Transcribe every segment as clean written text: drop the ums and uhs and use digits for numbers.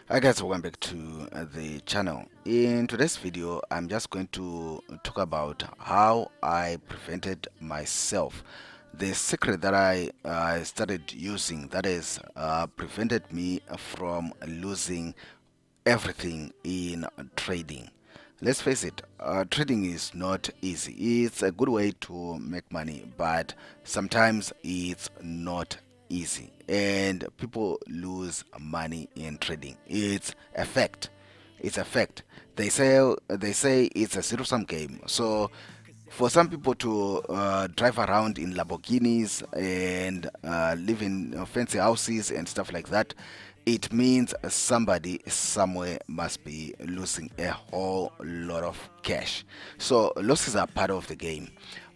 Hi guys, welcome back to the channel. In today's video, I'm just going to talk about how I prevented myself. The secret that I started using that has prevented me from losing everything in trading. Let's face it, trading is not easy. It's a good way to make money, but sometimes it's not easy, and people lose money in trading. It's a fact. It's a fact. They say it's a zero-sum game. So for some people to drive around in Lamborghinis and live in fancy houses and stuff like that, it means somebody somewhere must be losing a whole lot of cash. So losses are part of the game.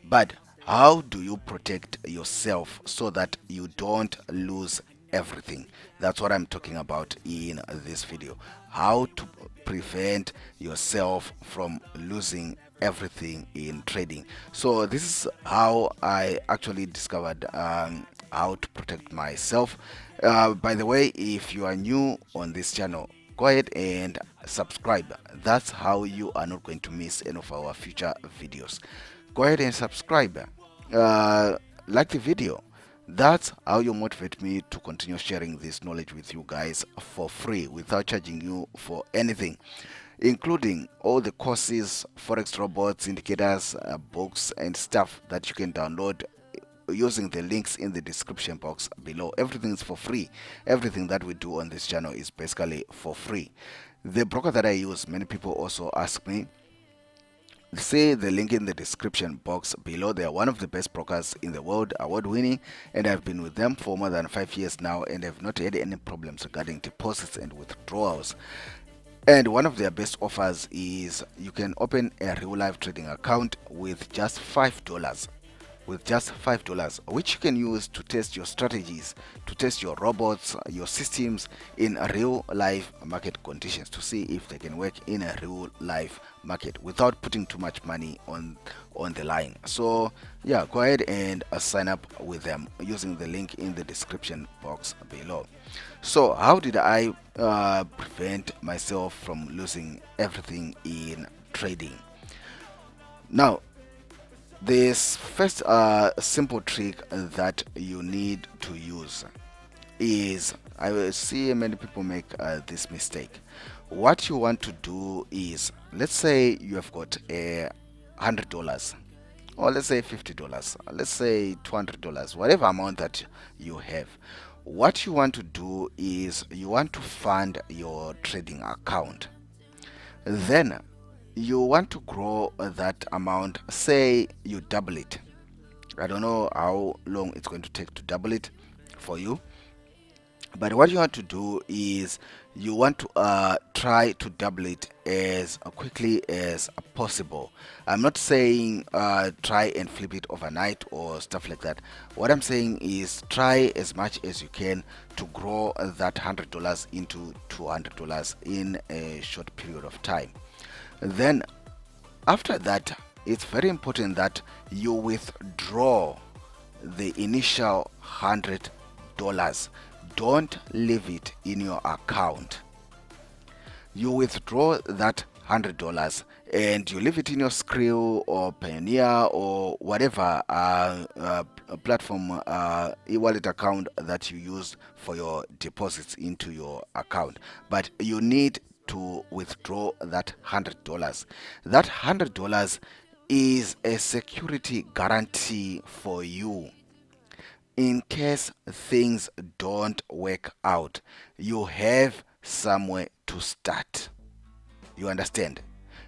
But how do you protect yourself so that you don't lose everything? That's what I'm talking about in this video. How to prevent yourself from losing everything in trading. So this is how I actually discovered how to protect myself. By the way, if you are new on this channel, go ahead and subscribe. That's how you are not going to miss any of our future videos. Go ahead and subscribe. uh, like the video. That's how you motivate me to continue sharing this knowledge with you guys for free without charging you for anything, including all the courses, forex robots, indicators, books, and stuff that you can download using the links in the description box below. Everything is for free. Everything that we do on this channel is basically for free. The broker that I use, many people also ask me, see the link in the description box below. They are one of the best brokers in the world, award winning, and I've been with them for more than 5 years now and have not had any problems regarding deposits and withdrawals. And one of their best offers is you can open a real life trading account with just $5, which you can use to test your strategies, to test your robots, your systems in a real life market conditions, to see if they can work in a real life market without putting too much money on the line. So yeah, go ahead and sign up with them using the link in the description box below. So how did I prevent myself from losing everything in trading? Now, this first simple trick that you need to use is, I will see many people make this mistake. What you want to do is, let's say you have got $100, or let's say $50, let's say $200, whatever amount that you have. What you want to do is you want to fund your trading account. Then you want to grow that amount. Say you double it. I don't know how long it's going to take to double it for you, but what you want to do is you want to try to double it as quickly as possible. I'm not saying try and flip it overnight or stuff like that. What I'm saying is try as much as you can to grow that $100 into $200 in a short period of time. Then after that, it's very important that you withdraw the initial $100. Don't leave it in your account. You withdraw that $100 and you leave it in your Skrill or Pioneer or whatever platform e-wallet account that you use for your deposits into your account. But you need to withdraw that $100. That $100 is a security guarantee for you. In case things don't work out, you have somewhere to start. You understand?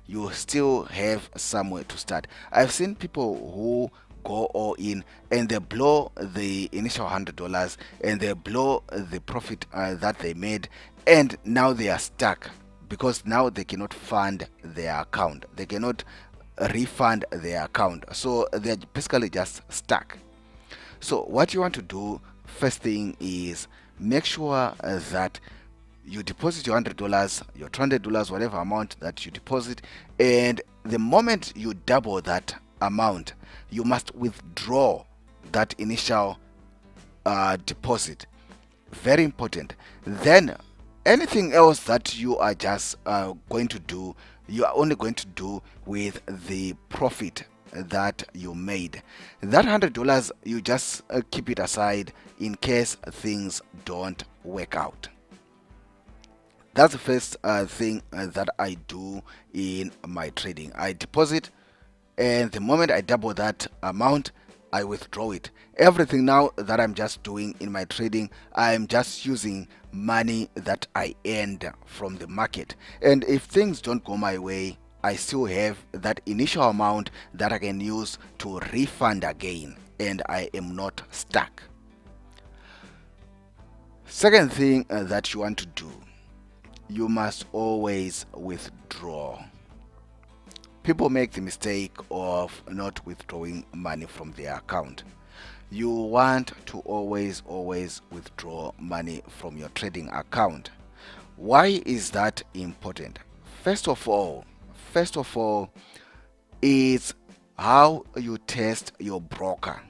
You still have somewhere to start. I've seen people who go all in and they blow the initial $100 and they blow the profit that they made, and now they are stuck because now they cannot fund their account. They cannot refund their account. So they're basically just stuck. So what you want to do first thing is make sure that you deposit your $100, your $200, whatever amount that you deposit, and the moment you double that amount, you must withdraw that initial deposit. Very important. Then Anything else that you are just going to do, you are only going to do with the profit that you made. That $100, you just keep it aside in case things don't work out. That's the first thing that I do in my trading. I deposit, and the moment I double that amount, I withdraw it. Everything now that I'm just doing in my trading, I'm just using money that I earned from the market. And if things don't go my way, I still have that initial amount that I can use to refund again, and I am not stuck. Second thing that you want to do, you must always withdraw. People make the mistake of not withdrawing money from their account. You want to always withdraw money from your trading account. Why is that important? First of all, it's how you test your broker.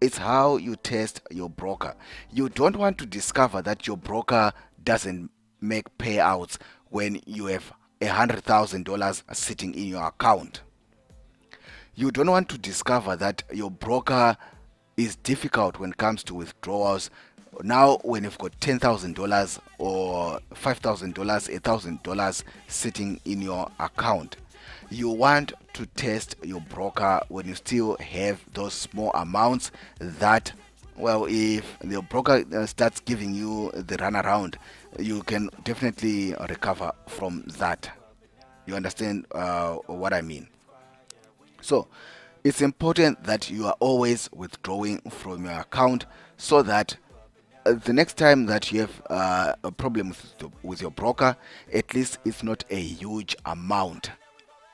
It's how you test your broker. You don't want to discover that your broker doesn't make payouts when you have $100,000 sitting in your account. You don't want to discover that your broker is difficult when it comes to withdrawals. Now, when you've got $10,000 or $5,000, $1,000 sitting in your account, you want to test your broker when you still have those small amounts that, well, if the broker starts giving you the runaround, you can definitely recover from that. You understand what I mean? So it's important that you are always withdrawing from your account, so that the next time that you have a problem with your broker, at least it's not a huge amount.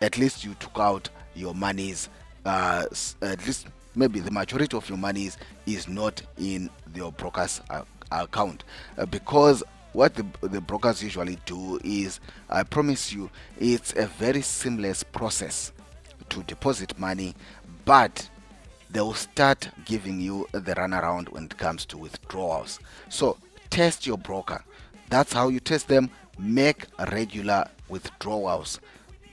At least you took out your monies, at least maybe the majority of your monies is not in your broker's account, because what the brokers usually do is, I promise you, it's a very seamless process to deposit money, but they will start giving you the runaround when it comes to withdrawals. So test your broker. That's how you test them. Make regular withdrawals.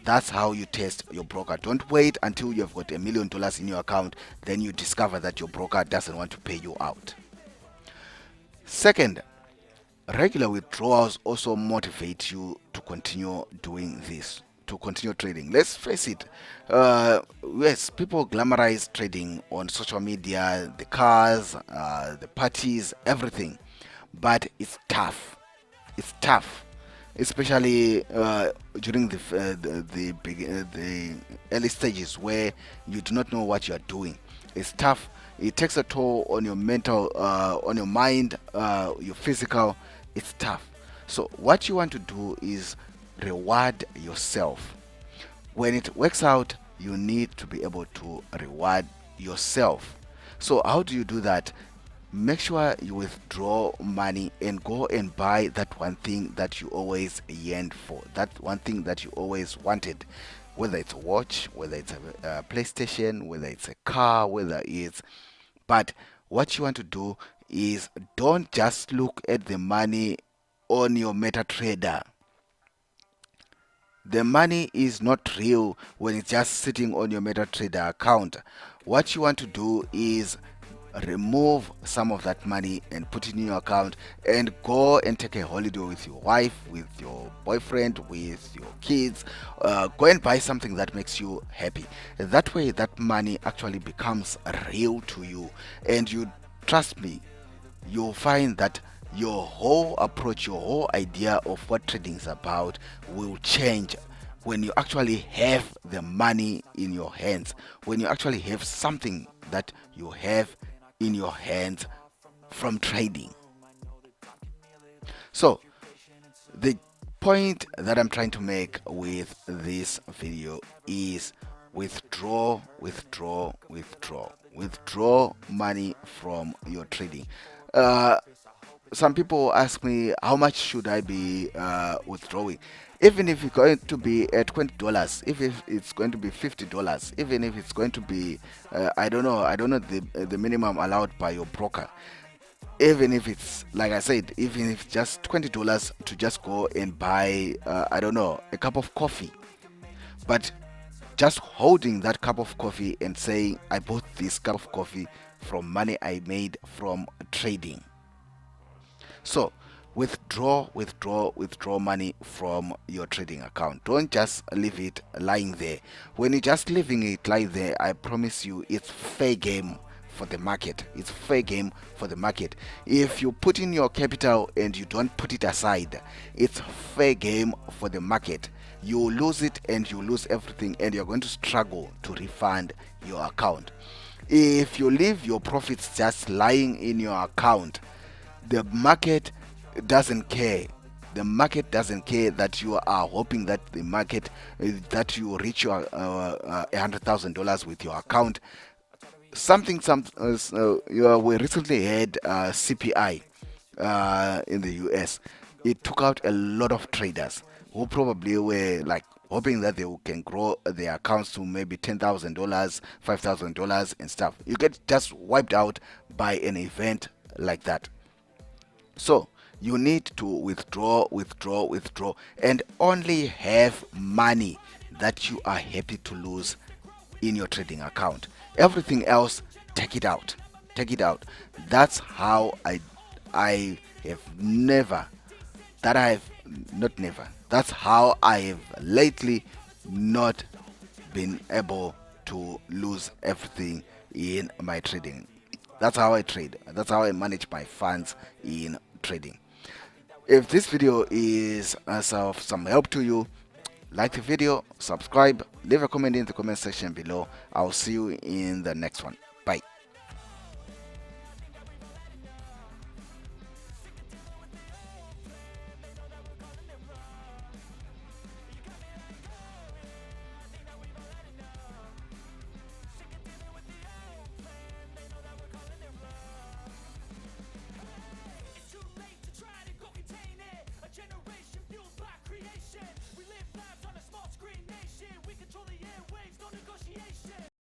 That's how you test your broker. Don't wait until you've got $1 million in your account, then you discover that your broker doesn't want to pay you out. Second, regular withdrawals also motivate you to continue doing this, to continue trading. Let's face it, yes, people glamorize trading on social media, the cars, the parties, everything, but it's tough. It's tough, especially during the early stages where you do not know what you are doing. It's tough. It takes a toll on your mental, on your mind, your physical. It's tough. So what you want to do is reward yourself. When it works out, you need to be able to reward yourself. So how do you do that? Make sure you withdraw money and go and buy that one thing that you always yearned for, that one thing that you always wanted, whether it's a watch, whether it's a PlayStation, whether it's a car, whether it's, but what you want to do is, don't just look at the money on your MetaTrader. The money is not real when it's just sitting on your MetaTrader account. What you want to do is remove some of that money and put it in your account, and go and take a holiday with your wife, with your boyfriend, with your kids. Go and buy something that makes you happy. That way, that money actually becomes real to you, and you, trust me, you'll find that your whole approach, your whole idea of what trading is about will change when you actually have the money in your hands, when you actually have something that you have in your hands from trading. So the point that I'm trying to make with this video is withdraw money from your trading. Some people ask me, how much should I be withdrawing? Even if it's going to be $20, if it's going to be $50, even if it's going to be I don't know the minimum allowed by your broker. even if it's like I said, even if just $20 to just go and buy, I don't know, a cup of coffee, but just holding that cup of coffee and saying, I bought this cup of coffee from money I made from trading. So withdraw money from your trading account. Don't just leave it lying there. When you're just leaving it lying there, I promise you it's fair game for the market. It's fair game for the market. If you put in your capital and you don't put it aside, it's fair game for the market. You lose it and you lose everything, and you're going to struggle to refund your account. If you leave your profits just lying in your account, the market doesn't care. The market doesn't care that you are hoping that the market that you reach your $100,000 with your account. We recently had CPI in the US. It took out a lot of traders who probably were like hoping that they can grow their accounts to maybe $10,000, $5,000 and stuff. You get just wiped out by an event like that. So you need to withdraw, and only have money that you are happy to lose in your trading account. Everything else, take it out. Take it out. That's how I have never that I have not never. That's how I have lately not been able to lose everything in my trading. That's how I trade. That's how I manage my funds in trading. If this video is of some help to you, like the video, subscribe, leave a comment in the comment section below. I'll see you in the next one.